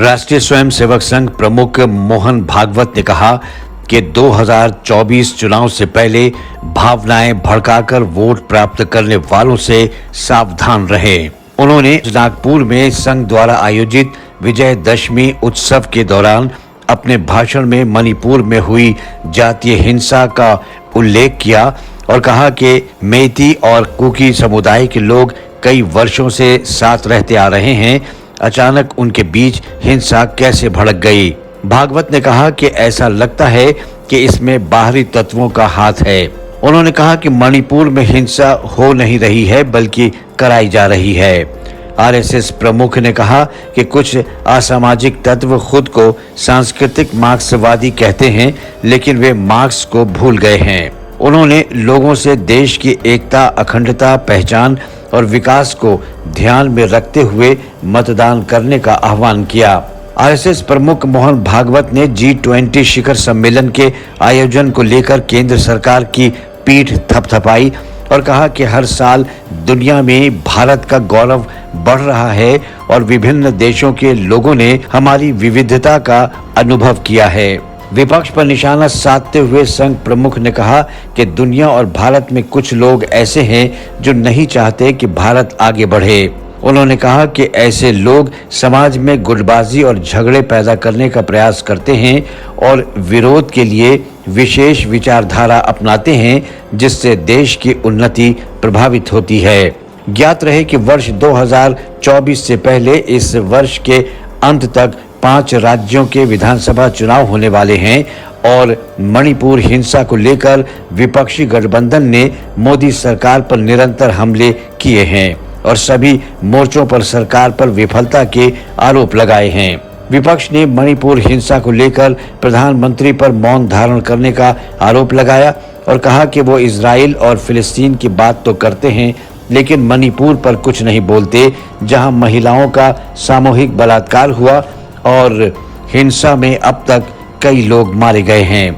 राष्ट्रीय स्वयंसेवक संघ प्रमुख मोहन भागवत ने कहा कि 2024 चुनाव से पहले भावनाएं भड़काकर वोट प्राप्त करने वालों से सावधान रहें। उन्होंने नागपुर में संघ द्वारा आयोजित विजयदशमी उत्सव के दौरान अपने भाषण में मणिपुर में हुई जातीय हिंसा का उल्लेख किया और कहा कि मेती और कुकी समुदाय के लोग कई वर्षों से साथ रहते आ रहे हैं। अचानक उनके बीच हिंसा कैसे भड़क गई। भागवत ने कहा कि ऐसा लगता है कि इसमें बाहरी तत्वों का हाथ है। उन्होंने कहा कि मणिपुर में हिंसा हो नहीं रही है बल्कि कराई जा रही है। आरएसएस प्रमुख ने कहा कि कुछ असामाजिक तत्व खुद को सांस्कृतिक मार्क्सवादी कहते हैं, लेकिन वे मार्क्स को भूल गए हैं। उन्होंने लोगों से देश की एकता, अखंडता, पहचान और विकास को ध्यान में रखते हुए मतदान करने का आह्वान किया। आरएसएस प्रमुख मोहन भागवत ने G20 शिखर सम्मेलन के आयोजन को लेकर केंद्र सरकार की पीठ थपथपाई और कहा कि हर साल दुनिया में भारत का गौरव बढ़ रहा है और विभिन्न देशों के लोगों ने हमारी विविधता का अनुभव किया है। विपक्ष पर निशाना साधते हुए संघ प्रमुख ने कहा कि दुनिया और भारत में कुछ लोग ऐसे हैं जो नहीं चाहते कि भारत आगे बढ़े। उन्होंने कहा कि ऐसे लोग समाज में गुटबाजी और झगड़े पैदा करने का प्रयास करते हैं और विरोध के लिए विशेष विचारधारा अपनाते हैं, जिससे देश की उन्नति प्रभावित होती है। ज्ञात रहे कि वर्ष 2024 से पहले इस वर्ष के अंत तक 5 राज्यों के विधानसभा चुनाव होने वाले हैं और मणिपुर हिंसा को लेकर विपक्षी गठबंधन ने मोदी सरकार पर निरंतर हमले किए हैं और सभी मोर्चों पर सरकार पर विफलता के आरोप लगाए हैं। विपक्ष ने मणिपुर हिंसा को लेकर प्रधानमंत्री पर मौन धारण करने का आरोप लगाया और कहा कि वो इजराइल और फिलिस्तीन की बात तो करते हैं, लेकिन मणिपुर पर कुछ नहीं बोलते, जहां महिलाओं का सामूहिक बलात्कार हुआ और हिंसा में अब तक कई लोग मारे गए हैं।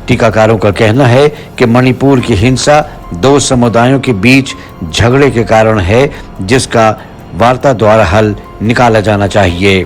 टीकाकारों का कहना है कि मणिपुर की हिंसा 2 समुदायों के बीच झगड़े के कारण है, जिसका वार्ता द्वारा हल निकाला जाना चाहिए।